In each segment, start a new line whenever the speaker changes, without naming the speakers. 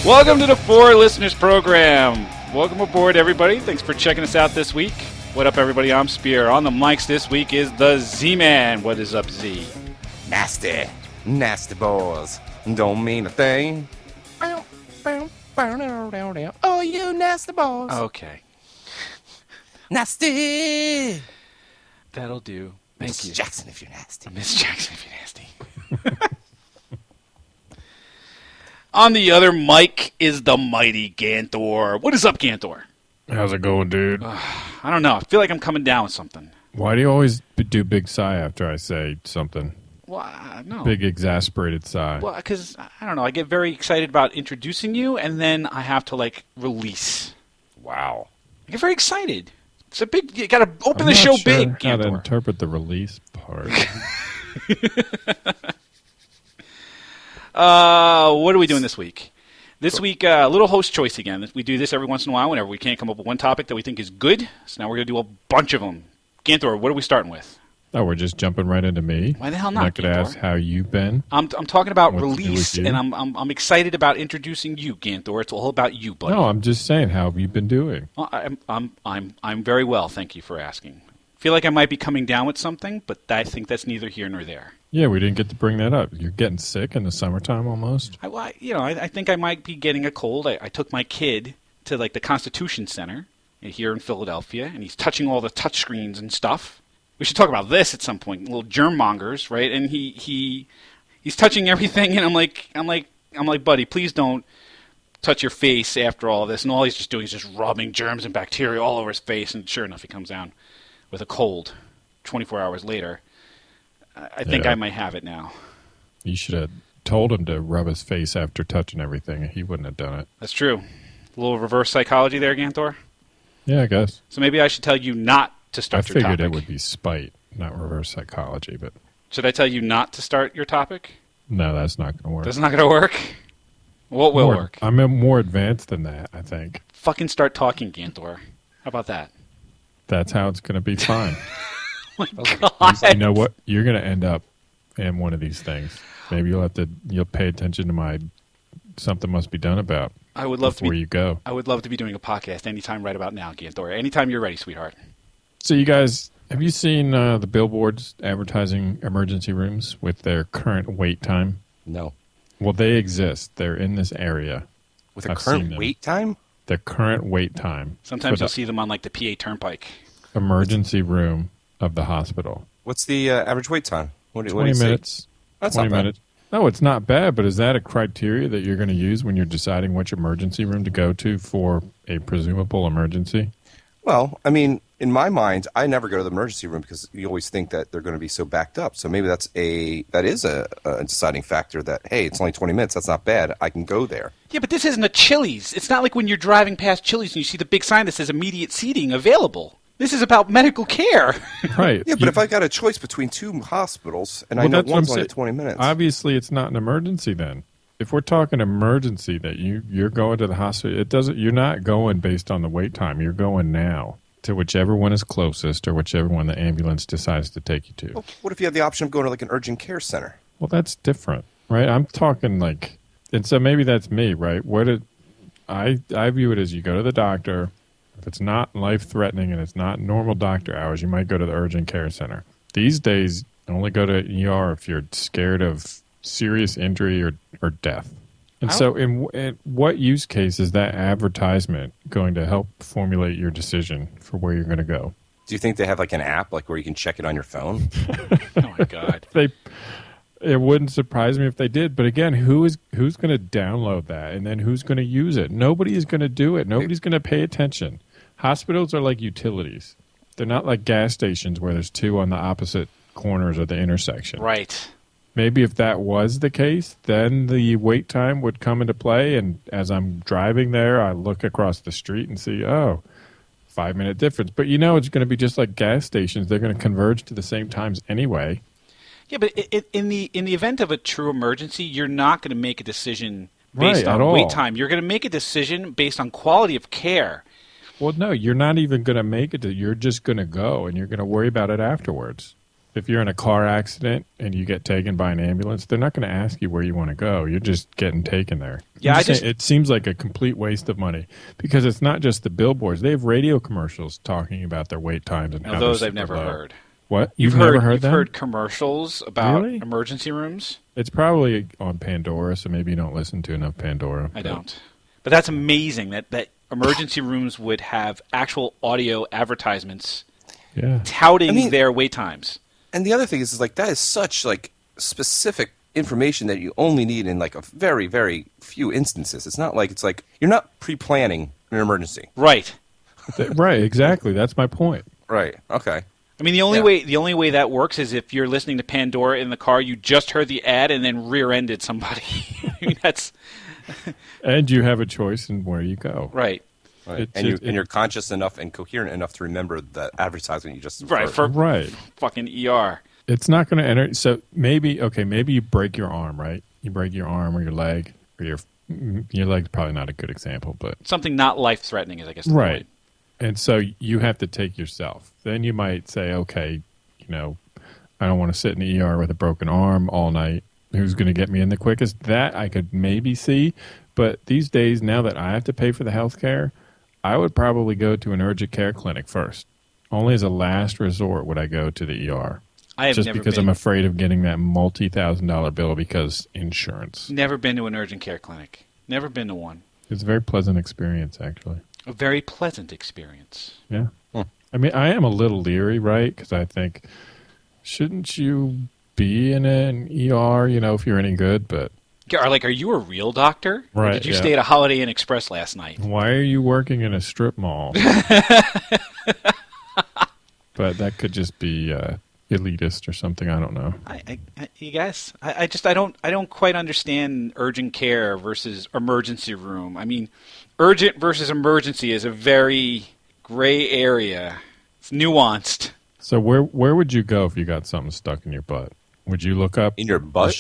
Welcome to the For Listeners program. Welcome aboard, everybody. Thanks for checking us out this week. What up, everybody? I'm Spear. On the mics this week is the Z-Man. What is up, Z?
Nasty. Nasty balls. Don't mean a thing. Oh, you nasty balls.
Okay.
Nasty.
That'll do. Thank
Miss
you.
Jackson, if you're nasty.
Miss Jackson, if you're nasty. On the other mic is the mighty Ganthor. What is up, Ganthor?
How's it going, dude?
I don't know. I feel like I'm coming down with something.
Why do you always do big sigh after I say something?
Well, no.
Big exasperated sigh.
Well, because, I don't know. I get very excited about introducing you, and then I have to, release.
Wow.
I get very excited. It's a big... You got to open
I'm
the
not
show
sure
big,
how to
Ganthor.
interpret the release part.
What are we doing this week? This week, a little host choice again. We do this every once in a while whenever we can't come up with one topic that we think is good. So now we're going to do a bunch of them. Ganthor, what are we starting with?
Oh, we're just jumping right into me?
Why the hell
I'm
not,
not going to
Ganthor?
ask how you've been.
I'm talking about
What to do
release,
with you?
and I'm excited about introducing you, Ganthor. It's all about you, buddy.
No, I'm just saying, how have you been doing?
Well, I'm very well. Thank you for asking. Feel like I might be coming down with something, but I think that's neither here nor there.
Yeah, we didn't get to bring that up. You're getting sick in the summertime almost?
I think I might be getting a cold. I took my kid to the Constitution Center here in Philadelphia, and he's touching all the touch screens and stuff. We should talk about this at some point. Little germ mongers, right? And he's touching everything, and I'm like, buddy, please don't touch your face after all of this. And all he's just doing is just rubbing germs and bacteria all over his face. And sure enough, he comes down with a cold. 24 hours later, I think I might have it now.
You should have told him to rub his face after touching everything. He wouldn't have done it.
That's true. A little reverse psychology there, Ganthor.
Yeah, I guess.
So maybe I should tell you not to start your topic.
I figured it would be spite, not reverse psychology, but...
Should I tell you not to start your topic?
No, that's not going to work.
That's not going to work? What will work?
I'm more advanced than that, I think.
Fucking start talking, Ganthor. How about that?
That's how it's going to be fine.
Oh my God.
You know what? You're going to end up in one of these things. Maybe you'll pay attention to my something must be done about.
I would love
before you go.
I would love to be doing a podcast anytime right about now, Ganthor. Anytime you're ready, sweetheart.
So you guys, have you seen the billboards advertising emergency rooms with their current wait time?
No.
Well, they exist. They're in this area.
With a current wait time?
The current wait time.
Sometimes you'll see them on the PA Turnpike.
Emergency room of the hospital.
What's the average wait time?
20 minutes.
That's
20
not bad.
minutes. No, it's not bad, but is that a criteria that you're going to use when you're deciding which emergency room to go to for a presumable emergency?
Well, I mean, in my mind, I never go to the emergency room because you always think that they're going to be so backed up. So maybe that is a deciding factor that, hey, it's only 20 minutes. That's not bad. I can go there.
Yeah, but this isn't a Chili's. It's not like when you're driving past Chili's and you see the big sign that says immediate seating available. This is about medical care.
Right.
Yeah, but if I got a choice between two hospitals and I know
that's what
one's
I'm
only
saying.
20 minutes.
Obviously, it's not an emergency then. If we're talking emergency that you're going to the hospital, you're not going based on the wait time. You're going now to whichever one is closest or whichever one the ambulance decides to take you to.
Well, what if you have the option of going to an urgent care center?
Well, that's different, right? I'm talking and so maybe that's me, right? I view it as you go to the doctor. If it's not life-threatening and it's not normal doctor hours, you might go to the urgent care center. These days, only go to ER if you're scared of serious injury or death. And so in what use case is that advertisement going to help formulate your decision for where you're going to go?
Do you think they have an app where you can check it on your phone?
Oh, my God.
It wouldn't surprise me if they did. But again, who's going to download that? And then who's going to use it? Nobody is going to do it. Nobody's going to pay attention. Hospitals are like utilities. They're not like gas stations where there's two on the opposite corners of the intersection.
Right.
Maybe if that was the case, then the wait time would come into play. And as I'm driving there, I look across the street and see, 5-minute difference. But it's going to be just like gas stations. They're going to converge to the same times anyway.
Yeah, but in the event of a true emergency, you're not going to make a decision based on
at all.
wait time. You're going to make a decision based on quality of care.
Well, no, you're not even going to make it. You're just going to go, and you're going to worry about it afterwards. if you're in a car accident and you get taken by an ambulance, they're not going to ask you where you want to go. You're just getting taken there.
Yeah,
it seems like a complete waste of money because it's not just the billboards. They have radio commercials talking about their wait times and how
those
they're
I've never
super low.
heard.
What? You've never heard
You've
them?
heard commercials about
Really?
emergency rooms?
It's probably on Pandora, so maybe you don't listen to enough Pandora.
I don't. But that's amazing that emergency rooms would have actual audio advertisements touting their wait times.
And the other thing is like that is such like specific information that you only need in like a very, very few instances. It's not like you're not pre-planning an emergency.
Right.
Right, exactly. That's my point.
Right. Okay.
I mean, the only way that works is if you're listening to Pandora in the car, you just heard the ad and then rear-ended somebody. I mean, that's
and you have a choice in where you go.
Right.
Right. You're conscious enough and coherent enough to remember that advertisement you just
right for fucking ER.
It's not going to enter. So maybe you break your arm, right? You break your arm or your leg, or your leg's probably not a good example, but
something not life-threatening is, I guess, the
right.
point.
And so you have to take yourself. Then you might say, okay, I don't want to sit in the ER with a broken arm all night. Who's going to get me in the quickest? That I could maybe see. But these days, now that I have to pay for the health care, I would probably go to an urgent care clinic first. Only as a last resort would I go to the ER. Because I'm afraid of getting that multi-$1,000 bill because insurance.
Never been to an urgent care clinic. Never been to one.
It's a very pleasant experience, actually.
A very pleasant experience.
Yeah. I mean, I am a little leery, right? Because I think, shouldn't you be in an ER, if you're any good? But
are you a real doctor?
Right.
Or did you stay at a Holiday Inn Express last night?
Why are you working in a strip mall? But that could just be elitist or something. I don't know.
You guys, I don't quite understand urgent care versus emergency room. I mean, urgent versus emergency is a very gray area. It's nuanced.
So where would you go if you got something stuck in your butt? Would you look up
in your butt?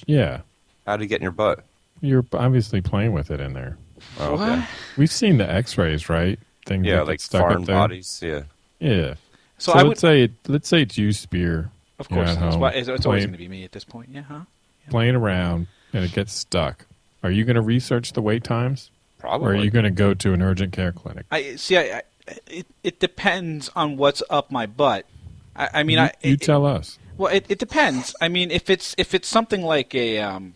Yeah.
How did it get in your butt?
You're obviously playing with it in there.
Oh, okay.
We've seen the X-rays, right? Things that
like
stuck
foreign
up there.
bodies. Yeah.
Yeah.
So
let's say it's you, Spear.
Of course, it's always going to be me at this point. Yeah,
playing around and it gets stuck. Are you going to research the wait times?
Probably.
Or are you going to go to an urgent care clinic?
It depends on what's up my butt. I mean,
you tell us.
Well, it depends. I mean, if it's something like an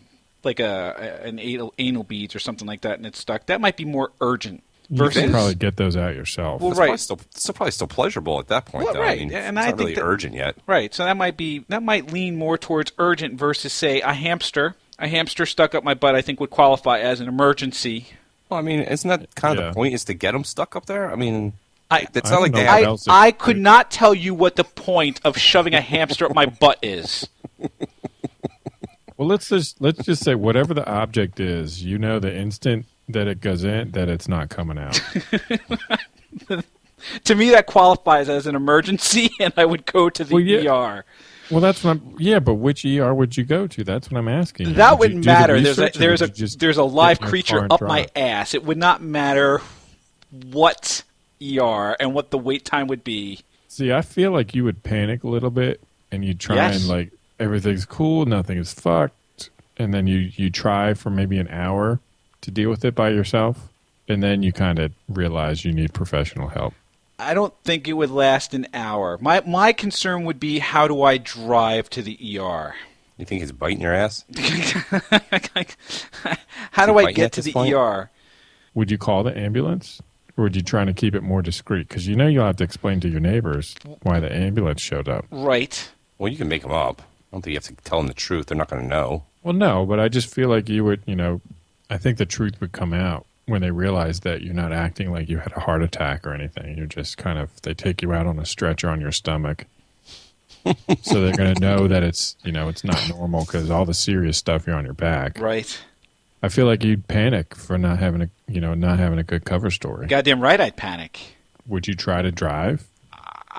anal beads or something like that, and it's stuck, that might be more urgent.
You can probably get those out yourself.
Well, right. It's probably still pleasurable at that point, though.
Right.
I mean,
and
it's not really urgent yet.
Right. So that might lean more towards urgent versus, say, a hamster. A hamster stuck up my butt, I think, would qualify as an emergency.
Well, I mean, isn't that kind of the point? Is to get them stuck up there? I mean, it's
I
not like
don't
they
know
have.
I could not tell you what the point of shoving a hamster up my butt is.
Well, let's just say whatever the object is, the instant that it goes in, that it's not coming out.
To me, that qualifies as an emergency, and I would go to the ER.
Well, that's what I'm. Yeah, but which ER would you go to? That's what I'm asking.
That wouldn't matter. There's a live creature up my ass. It would not matter what ER and what the wait time would be.
See, I feel like you would panic a little bit, and you'd try and like everything's cool, nothing is fucked, and then you try for maybe an hour to deal with it by yourself, and then you kind of realize you need professional help.
I don't think it would last an hour. My concern would be, how do I drive to the ER?
You think he's biting your ass?
How do I get to the ER?
Would you call the ambulance? Or would you try to keep it more discreet? Because you'll have to explain to your neighbors why the ambulance showed up.
Right.
Well, you can make them up. I don't think you have to tell them the truth. They're not going to know.
Well, no, but I just feel like you would, I think the truth would come out when they realize that you're not acting like you had a heart attack or anything. You're just they take you out on a stretcher on your stomach. So they're going to know that it's not normal because all the serious stuff you're on your back.
Right.
I feel like you'd panic for not having a good cover story.
Goddamn right I'd panic.
Would you try to drive?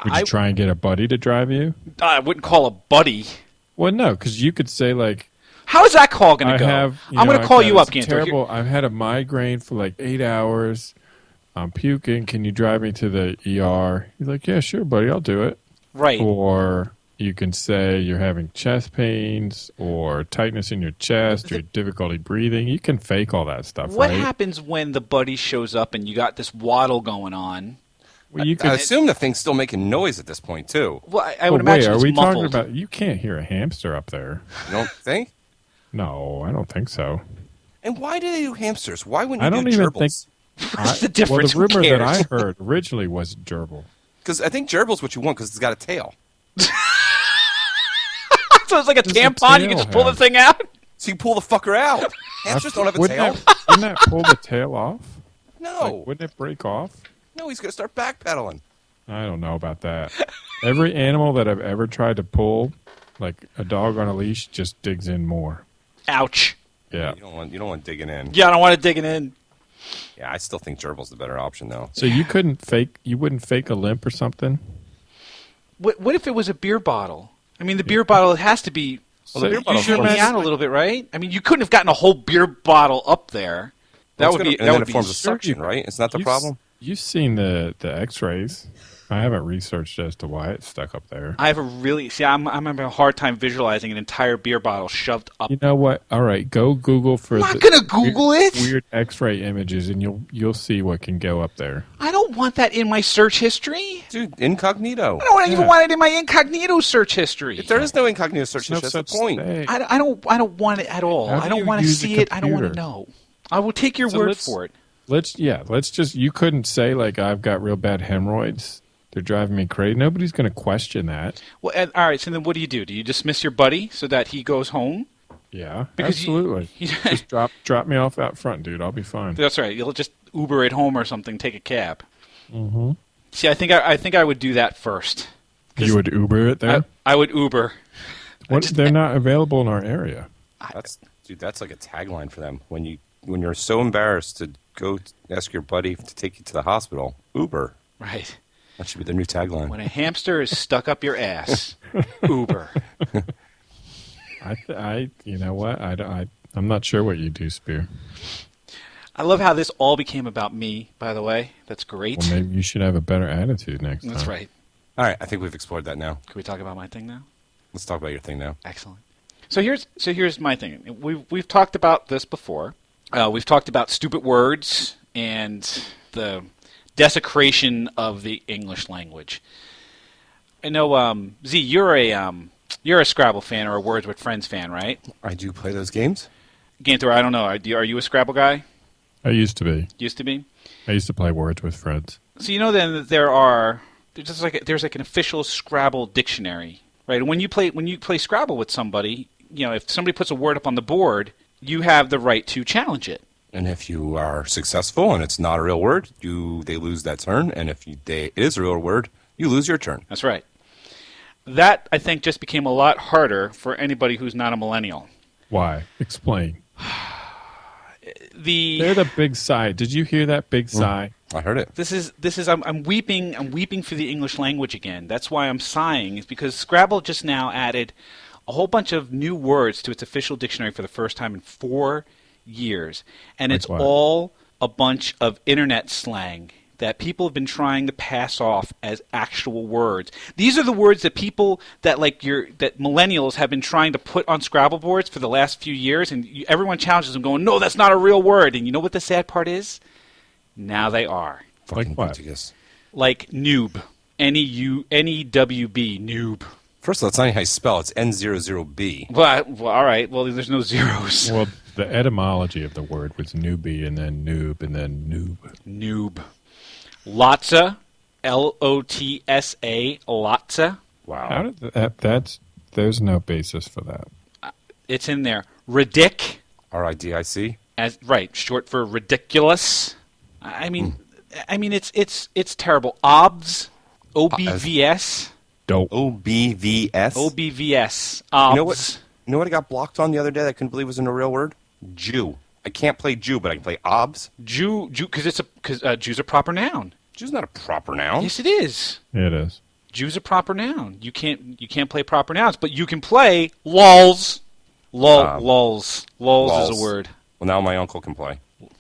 Would you try and get a buddy to drive you?
I wouldn't call a buddy.
Well, no, because you could say like,
how is that call going to go? I'm going to call you up, Ganthor.
I've had a migraine for like 8 hours. I'm puking. Can you drive me to the ER? He's like, yeah, sure, buddy. I'll do it.
Right.
Or You can say you're having chest pains or tightness in your chest or difficulty breathing. You can fake all that stuff,
What
right?
happens when the buddy shows up and you got this waddle going on?
Well, you
I
could.
assume the thing's still making noise at this point too.
Well, I would
But wait,
imagine
are
it's
we
muffled.
talking about? You can't hear a hamster up there.
You don't think?
No, I don't think so.
And why do they do hamsters? Why wouldn't
I
you
don't
do
even
gerbils?
What's the difference?
Well, the
Who
rumor that
cares?
I heard originally was gerbil.
Because I think gerbil's what you want because it's got a tail.
So it's like a
Does the
tampon. You
tail
can just pull the
have-
thing out.
So you pull the fucker out. Hamsters don't have a
Wouldn't
tail.
wouldn't that pull the tail off?
No.
Like, wouldn't it break off?
No, he's going to start backpedaling.
I don't know about that. Every animal that I've ever tried to pull, like a dog on a leash, just digs in more.
Ouch.
Yeah.
You don't want digging in.
Yeah, I don't want it digging in.
Yeah, I still think gerbil's the better option though.
So you wouldn't fake a limp or something?
What if it was a beer bottle? I mean, the beer bottle has to be
Well, the beer bottle
usually
forms-
out a little bit, right? I mean, you couldn't have gotten a whole beer bottle up there. That would be.
And
That
then
would
it forms
be
a suction, right? It's not the problem.
You've seen the X-rays. I haven't researched as to why it's stuck up there.
I have a really I'm having a hard time visualizing an entire beer bottle shoved up.
You know what? All right, go Google for
I'm not gonna Google it.
weird X-ray images, and you'll see what can go up there.
I don't want that in my search history.
Dude, incognito.
I don't even
Yeah.
want it in my incognito search history.
If there is no incognito search,
There's no
that's the
such
point.
thing.
I don't want it at all.
How do
I don't
you
want to
use a
see it. I don't want to
computer?
know. I will take your
So
word
let's-
for it.
Let's just. You couldn't say like I've got real bad hemorrhoids. They're driving me crazy. Nobody's going to question that.
Well, all right. So then, what do? Do you dismiss your buddy so that he goes home?
Yeah,
Because
absolutely. Just drop me off out front, dude. I'll be fine.
That's right. You'll just Uber it home or something. Take a cab. Mm-hmm. See, I think I would do that first. 'Cause
You would Uber it there?
I would Uber.
They're not available in our area.
That's like a tagline for them. When you're so embarrassed to go ask your buddy to take you to the hospital, Uber.
Right.
That should be their new tagline.
When a hamster is stuck up your ass, Uber.
You know what? I'm not sure what you do, Spear.
I love how this all became about me. By the way, that's great.
Well, maybe you should have a better attitude next time.
That's right.
All right, I think we've explored that now.
Can we talk about my thing now?
Let's talk about your thing now.
Excellent. So here's my thing. We've talked about this before. We've talked about stupid words and the desecration of the English language. I know, Z, you're a Scrabble fan or a Words with Friends fan, right?
I do play those games.
Ganthor, I don't know. Are you a Scrabble guy?
I used to be.
Used to be.
I used to play Words with Friends.
So you know then that there's like an official Scrabble dictionary, right? And when you play Scrabble with somebody, if somebody puts a word up on the board, you have the right to challenge it.
And if you are successful and it's not a real word, they lose that turn. And if it is a real word, you lose your turn.
That's right. That, I think, just became a lot harder for anybody who's not a millennial.
Why? Explain. They're the big sigh. Did you hear that big sigh?
I heard it.
This is I'm weeping for the English language again. That's why I'm sighing, is because Scrabble just now added a whole bunch of new words to its official dictionary for the first time in 4 years. And
Like
it's
what?
all a bunch of internet slang that people have been trying to pass off as actual words. These are the words that people that millennials have been trying to put on Scrabble boards for the last few years, and everyone challenges them going, "No, that's not a real word." And you know what the sad part is? Now they are.
Fucking
what?
Portuguese.
Like noob. N-E-U-N-E-W-B, noob.
First of all, it's not even how you spell. It's N00B.
Well, all right. Well, there's no zeros.
Well, the etymology of the word was newbie and then noob and then noob.
Noob. Lotsa. L-O-T-S-A. Lotsa.
Wow.
How did there's no basis for that.
It's in there. Ridic.
RIDIC.
Short for ridiculous. I mean, it's terrible. Obs. O-B-V-S.
Dope.
OBVS.
O-B-V-S. Obs.
You know what I got blocked on the other day that I couldn't believe wasn't a real word? Jew. I can't play Jew, but I can play obs.
Jew, because Jew's a proper noun.
Jew's not a proper noun.
Yes, it is.
It is.
Jew's a proper noun. You can't play proper nouns, but you can play LOLZ. LOLZ. LOLZ is a word.
Well, now my uncle can play,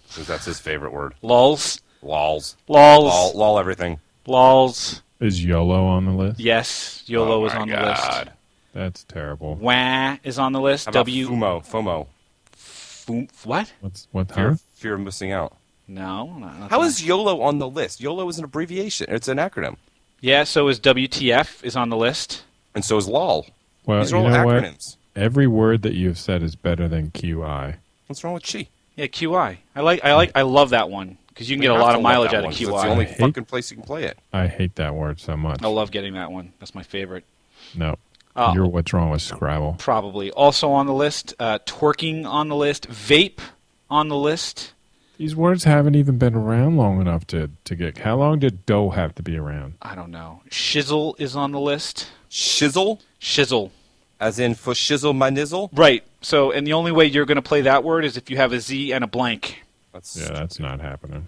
because that's his favorite word.
LOLZ.
LOLZ.
LOLZ.
Lol everything.
LOLZ.
Is YOLO on the list?
Yes, YOLO
Oh
is
my
on the
God.
list.
That's terrible.
Wah is on the list.
How about FOMO?
What?
What time?
Fear of missing out.
No. Not
How
that.
is YOLO on the list? YOLO is an abbreviation. It's an acronym.
Yeah, so is WTF is on the list.
And so is LOL.
Well,
These are
you
all
know what?
acronyms.
Every word that you've said is better than QI.
What's wrong with chi?
Yeah, QI. I love that one because you can get a lot of mileage out of
It's the
QI.
only
I hate-
fucking place you can play it.
I hate that word so much.
I love getting that one. That's my favorite.
No.
Oh.
You're what's wrong with Scrabble.
Probably. Also on the list, twerking on the list, vape on the list.
These words haven't even been around long enough to get... How long did dough have to be around?
I don't know. Shizzle is on the list.
Shizzle?
Shizzle.
As in for shizzle my nizzle?
Right. So, and the only way you're going to play that word is if you have a Z and a blank.
That's not happening.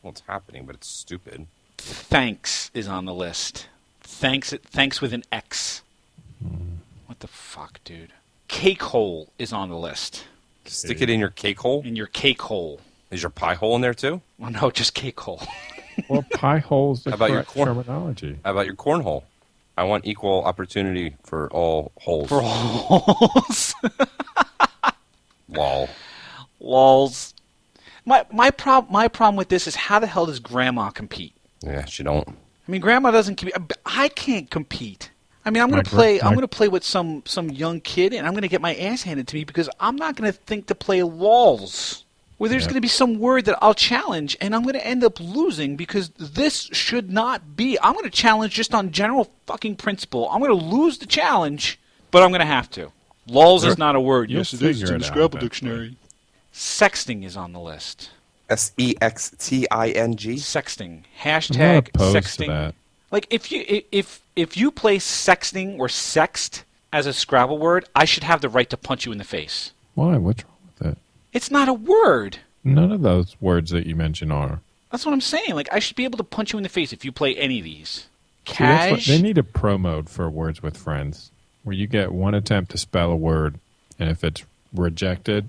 Well, it's happening, but it's stupid.
Thanks is on the list. Thanks with an X. What the fuck, dude? Cake hole is on the list.
Stick it in your cake hole?
In your cake hole.
Is your pie hole in there too?
Oh, no, just cake hole.
Well, pie hole's the
How about your
correct
corn-
terminology.
How about your cornhole? I want equal opportunity for all holes.
For holes.
Lol.
LOLZ. My problem with this is how the hell does Grandma compete?
Yeah, she don't.
I mean, Grandma doesn't compete. I can't compete. I mean, I'm going to play with some young kid, and I'm going to get my ass handed to me because I'm not going to think to play LOLZ, where there's going to be some word that I'll challenge, and I'm going to end up losing because this should not be. I'm going to challenge just on general fucking principle. I'm going to lose the challenge, but I'm going to have to. LOLZ is not a word.
You'll
Yes, it is. It's
figure
in the
it out
Scrabble
eventually.
dictionary. Sexting is on the list.
SEXTING?
Sexting.
I'm
Hashtag
not opposed
sexting.
to that.
Like if you play sexting or sext as a Scrabble word, I should have the right to punch you in the face.
Why? What's wrong with it?
It's not a word.
None of those words that you mentioned are.
That's what I'm saying. Like I should be able to punch you in the face if you play any of these.
See, that's what,
Cash.
they need a pro mode for Words with Friends, where you get one attempt to spell a word, and if it's rejected,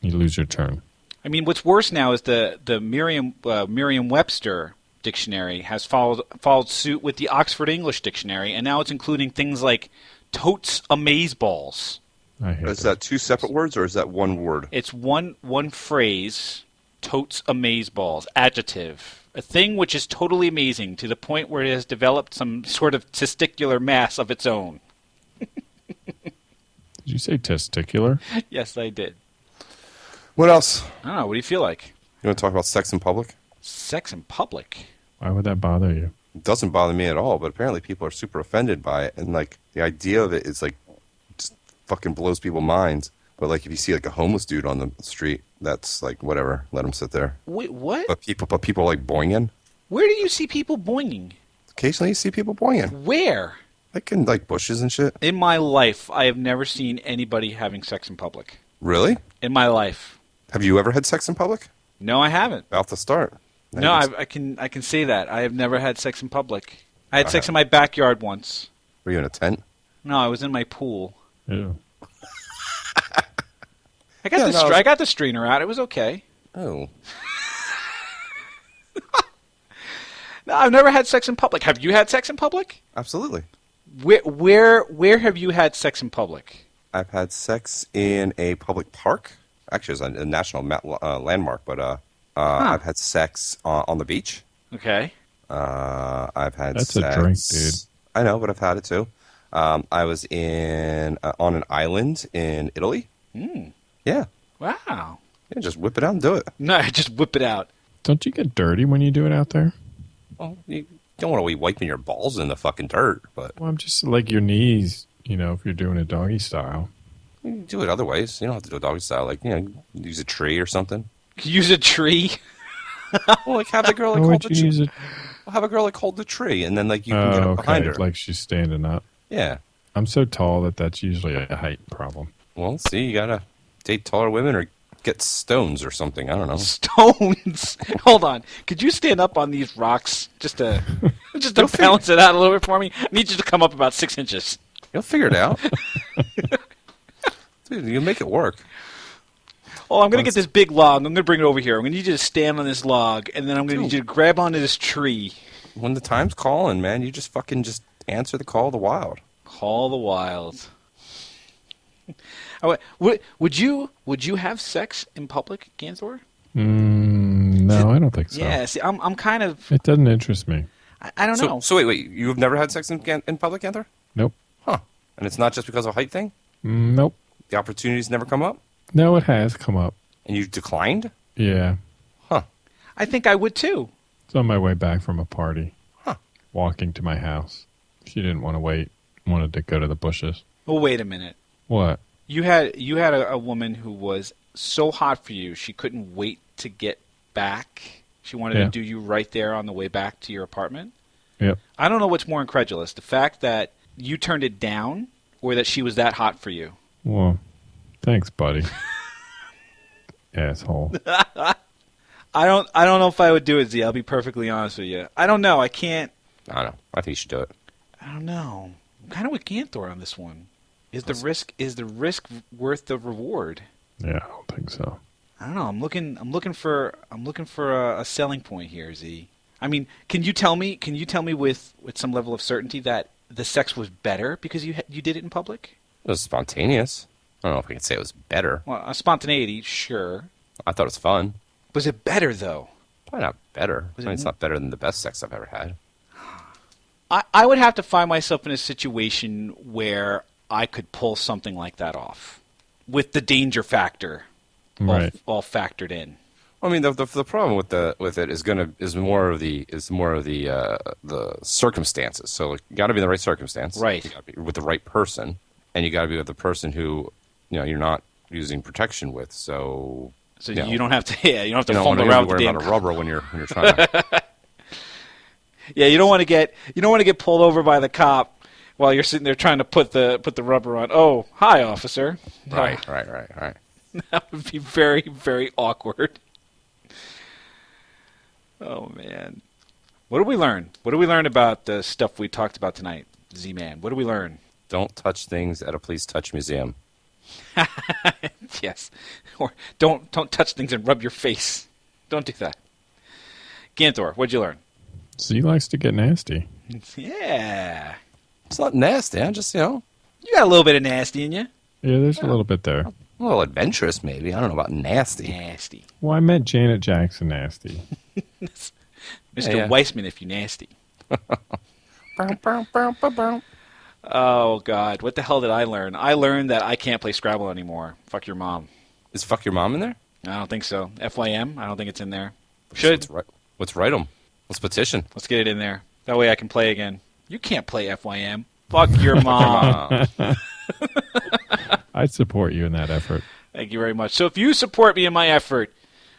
you lose your turn.
I mean, what's worse now is the Merriam-Webster dictionary has followed suit with the Oxford English Dictionary, and now it's including things like totes amazeballs.
I hate
Is that two separate words or is that one word?
It's one phrase, totes amazeballs, adjective. A thing which is totally amazing to the point where it has developed some sort of testicular mass of its own.
Did you say testicular?
Yes, I did.
What else?
I don't know. What do you feel like?
You want to talk about sex in public?
Sex in public?
Why would that bother you?
It doesn't bother me at all, but apparently people are super offended by it. And, like, the idea of it is, like, just fucking blows people's minds. But, like, if you see, like, a homeless dude on the street, that's, like, whatever. Let him sit there.
Wait, what?
But people like, boinging.
Where do you see people boinging?
Occasionally you see people boinging.
Where?
Like, in, like, bushes and shit.
In my life, I have never seen anybody having sex in public.
Really?
In my life.
Have you ever had sex in public?
No, I haven't.
About to start.
No, I can say that. I have never had sex in public. I had sex in my backyard once.
Were you in a tent?
No, I was in my pool.
Ew.
I got the strainer out. It was okay.
Oh.
No, I've never had sex in public. Have you had sex in public?
Absolutely.
Where have you had sex in public?
I've had sex in a public park. Actually, it's a national landmark, but I've had sex on the beach.
Okay.
I've had
That's
sex.
a drink, dude.
I know, but I've had it too. I was on an island in Italy. Yeah.
Wow.
Yeah, just whip it out and do it.
No, just whip it out.
Don't you get dirty when you do it out there?
Well, you don't want to be wiping your balls in the fucking dirt, but
Well, I'm just like your knees, if you're doing a doggy style.
you can do it other ways. You don't have to do a doggy style. Like, use a tree or something.
Use a tree.
Well, like have the girl like
Why
hold
would
the
you
tree.
use it?
Have a girl like hold the tree, and then like you can get up behind her.
Like she's standing up.
Yeah.
I'm so tall that's usually a height problem.
Well, see, you gotta date taller women or get stones or something. I don't know.
Stones. Hold on. Could you stand up on these rocks just to balance it out a little bit for me? I need you to come up about 6 inches.
You'll figure it out. Dude, you'll make it work.
Oh, I'm going to get this big log. I'm going to bring it over here. I'm going to need you to stand on this log, and then I'm going to need you to grab onto this tree.
when the time's calling, man, you just fucking just answer the call of the wild.
Call the wild. Would you have sex in public, Ganthor?
No, I don't think so.
Yeah, see, I'm kind of.
It doesn't interest me.
I don't know.
So wait, you've never had sex in public, Ganthor?
Nope.
Huh? And it's not just because of a height thing?
Nope.
The opportunities never come up,
No, it has come up.
and you declined?
Yeah.
Huh?
I think I would too.
It's on my way back from a party.
Huh?
Walking to my house. She didn't want to wait. Wanted to go to the bushes.
Well, wait a minute.
What?
You had a woman who was so hot for you, she couldn't wait to get back. She wanted to do you right there on the way back to your apartment.
Yep.
I don't know what's more incredulous, the fact that you turned it down or that she was that hot for you.
Well, thanks, buddy. Asshole.
I don't know if I would do it, Z. I'll be perfectly honest with you. I don't know. I can't.
I don't know. I think you should do it.
I don't know. I'm kind of with Ganthor on this one. Is the risk worth the reward?
Yeah, I don't think so.
I don't know. I'm looking for a selling point here, Z. I mean, can you tell me with some level of certainty that the sex was better because you did it in public?
It was spontaneous. I don't know if we can say it was better.
Well, spontaneity, sure.
I thought it was fun.
Was it better though?
Probably not better.
Was
I mean,
it
it's not better than the best sex I've ever had.
I would have to find myself in a situation where I could pull something like that off, with the danger factor all factored in.
I mean, the problem with it is more of the circumstances. So like, you got to be in the right circumstance,
right?
You got to be with the right person, and you got to be with the person who you're not using protection with. So
you don't have to. Yeah, you don't have to
you don't
fumble
want
around
to
with
worry
the
about a rubber when you're trying to.
Yeah, you don't want to get pulled over by the cop while you're sitting there trying to put the rubber on. Oh, hi, officer.
Right.
That would be very, very awkward. Oh man, what did we learn? What did we learn about the stuff we talked about tonight, Z-Man? What did we learn?
Don't touch things at a please touch museum.
Yes, or don't touch things and rub your face. Don't do that. Ganthor, what'd you learn?
Z likes to get nasty.
Yeah.
It's not nasty. I just
You got a little bit of nasty in you.
Yeah, there's a little bit there.
a little adventurous, maybe. I don't know about nasty.
Nasty.
Well, I meant Janet Jackson nasty.
Mr. Weissman, if you nasty. Oh, God. What the hell did I learn? I learned that I can't play Scrabble anymore. Fuck your mom.
Is fuck your mom in there?
I don't think so. FYM? I don't think it's in there. Should.
Let's write them. Let's petition.
Let's get it in there. That way I can play again. You can't play FYM. Fuck your mom.
I'd support you in that effort.
Thank you very much. So if you support me in my effort,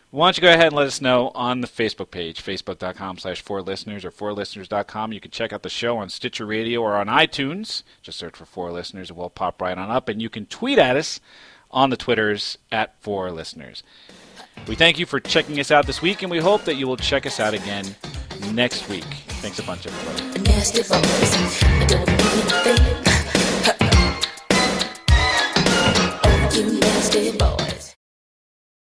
why don't you go ahead and let us know on the Facebook page, facebook.com/4listeners or 4listeners.com. You can check out the show on Stitcher Radio or on iTunes. Just search for 4Listeners. It will pop right on up. And you can tweet at us on the Twitters at 4Listeners. We thank you for checking us out this week, and we hope that you will check us out again next week. Thanks a bunch, everybody.
Nasty boys, I don't mean a thing. Oh, you nasty boy.